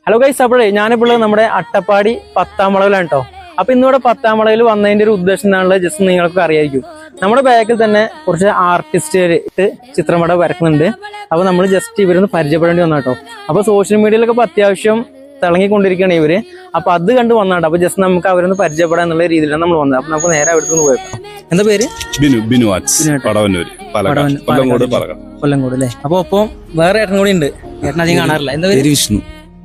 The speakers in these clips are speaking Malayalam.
ഹലോ ഗൈസ്, അപ്പോഴേ ഞാനിപ്പോൾ നമ്മുടെ അട്ടപ്പാടി 10ാം വളവിലാണ് കേട്ടോ. അപ്പൊ ഇന്നിവിടെ 10ാം വളവിൽ വന്നതിന്റെ ഒരു ഉദ്ദേശം എന്താണുള്ളത് ജസ്റ്റ് നിങ്ങൾക്ക് അറിയായിരിക്കും. നമ്മുടെ ബാക്കിൽ തന്നെ കുറച്ച് ആർട്ടിസ്റ്റ് ചിത്രം ഇവിടെ വരക്കുന്നുണ്ട്. അപ്പൊ നമ്മൾ ജസ്റ്റ് ഇവരൊന്ന് പരിചയപ്പെടേണ്ടി വന്നു കേട്ടോ. അപ്പൊ സോഷ്യൽ മീഡിയയിലൊക്കെ അത്യാവശ്യം തിളങ്ങിക്കൊണ്ടിരിക്കുകയാണ് ഇവര്. അപ്പൊ അത് കണ്ട് വന്നാട്ടോ. അപ്പൊ ജസ്റ്റ് നമുക്ക് അവരൊന്ന് പരിചയപ്പെടാൻ എന്നുള്ള രീതിയിലാണ് നമ്മൾ വന്നത്. അപ്പൊ നമുക്ക് നേരെ അവിടുന്ന് പോയേക്കാം. എന്താ പേര്? ബിനു കൊല്ലങ്കോട് അല്ലേ? അപ്പൊ വേറെ ഏട്ടൻ കൂടി ഉണ്ട്. ഏട്ടൻ അധികം കാണാറില്ല. എന്താ പേര്?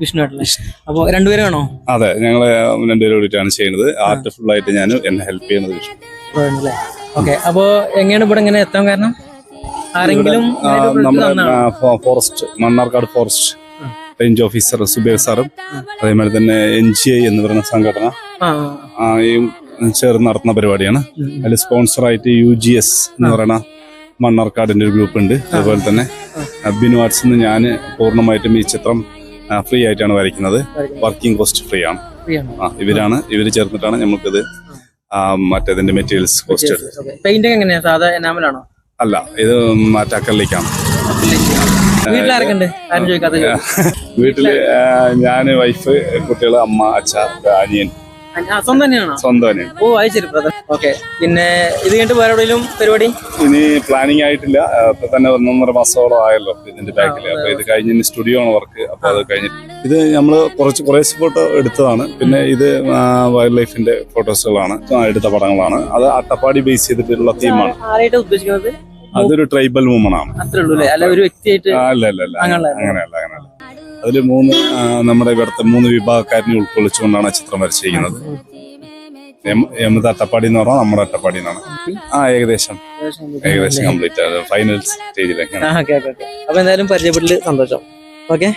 വിഷ്ണു ഏട്ടല്ലേ? അപ്പൊ രണ്ടുപേരും ആണോ? അതെ, ഞങ്ങള് രണ്ടുപേരും കൂടിയിട്ടാണ് ചെയ്യുന്നത്. ആർട്ട് ഫുൾ ആയിട്ട് ഞാൻ എന്നെ ഹെൽപ്പ് ചെയ്യുന്നത് വിഷ്ണു. ഓക്കെ, അപ്പൊ എങ്ങനെയാണ് ഇവിടെ ഇങ്ങനെ എത്താൻ കാരണം? ആരെങ്കിലും നമ്മുടെ forest, Mannarkkad forest range officer Zubair സാറും അതേമാതിരി തന്നെ NGI എന്ന് പറയുന്ന സംഘടന ചേർന്ന് നടത്തുന്ന പരിപാടിയാണ്. അതിൽ സ്പോൺസറായിട്ട് UGS എന്ന് പറയുന്ന മണ്ണാർക്കാടിന്റെ ഒരു ഗ്രൂപ്പ് ഉണ്ട്. അതുപോലെ തന്നെ ബിനു ആർട്സ് എന്ന് ഞാൻ പൂർണ്ണമായിട്ടും ഈ ചിത്രം ഫ്രീ ആയിട്ടാണ് വരയ്ക്കുന്നത്. വർക്കിംഗ് കോസ്റ്റ് ഫ്രീ ആണ്. ഇവര് ചേർന്നിട്ടാണ് നമുക്കിത് മറ്റേതിന്റെ മെറ്റീരിയൽസ് കോസ്റ്റ്. പെയിന്റിംഗ് എങ്ങനെയാ? സാധാ എനാമലാണോ? അല്ല, ഇത് അക്കറിലേക്കാണ്. വീട്ടില് ഞാന്, വൈഫ്, കുട്ടികള്, അമ്മ, അച്ഛ, അനിയൻ. സ്വന്തം തന്നെയാണോ? സ്വന്തം തന്നെയാണ്. ഓ, അത് ശരി ബ്രദർ. ഓക്കെ, പിന്നെ ഇത് കഴിഞ്ഞിട്ട് വേറെ എവിടെയെങ്കിലും പരിപാടി? ഇനി പ്ലാനിങ് ആയിട്ടില്ല. ഇപ്പൊ തന്നെ 1.5 മാസത്തോളം ആയല്ലോ ഇതിന്റെ ബാക്കില്. അപ്പൊ ഇത് കഴിഞ്ഞ സ്റ്റുഡിയോ ആണ് വർക്ക്. അപ്പൊ അത് കഴിഞ്ഞിട്ട് ഇത് നമ്മള് കുറേ ഫോട്ടോ എടുത്തതാണ്. പിന്നെ ഇത് വൈൽഡ് ലൈഫിന്റെ ഫോട്ടോസുകളാണ്, എടുത്ത പടങ്ങളാണ്. അത് അട്ടപ്പാടി ബേസ് ചെയ്തിട്ടുള്ള തീമാണ്. ആരായിട്ട് ഉദ്ദേശിക്കുന്നത്? അതൊരു ട്രൈബൽ വുമൺ ആണ്. അത്രേ ഉള്ളൂ അല്ലെ? അല്ല ഒരു വ്യക്തിയായിട്ട്? അല്ല, അങ്ങനെയല്ല. അതില് നമ്മുടെ ഇവിടുത്തെ 3 വിഭാഗക്കാരനെ ഉൾക്കൊള്ളിച്ചുകൊണ്ടാണ് ചിത്രം വരച്ചിരിക്കുന്നത്. അട്ടപ്പാടി എന്ന് പറഞ്ഞാൽ നമ്മുടെ അട്ടപ്പാടി എന്നാണ്. ഏകദേശം കംപ്ലീറ്റ് ഫൈനൽ സ്റ്റേജിലേക്ക്. അപ്പൊ എന്തായാലും പരിചയപ്പെട്ടില്ല, സന്തോഷം. ഓക്കെ.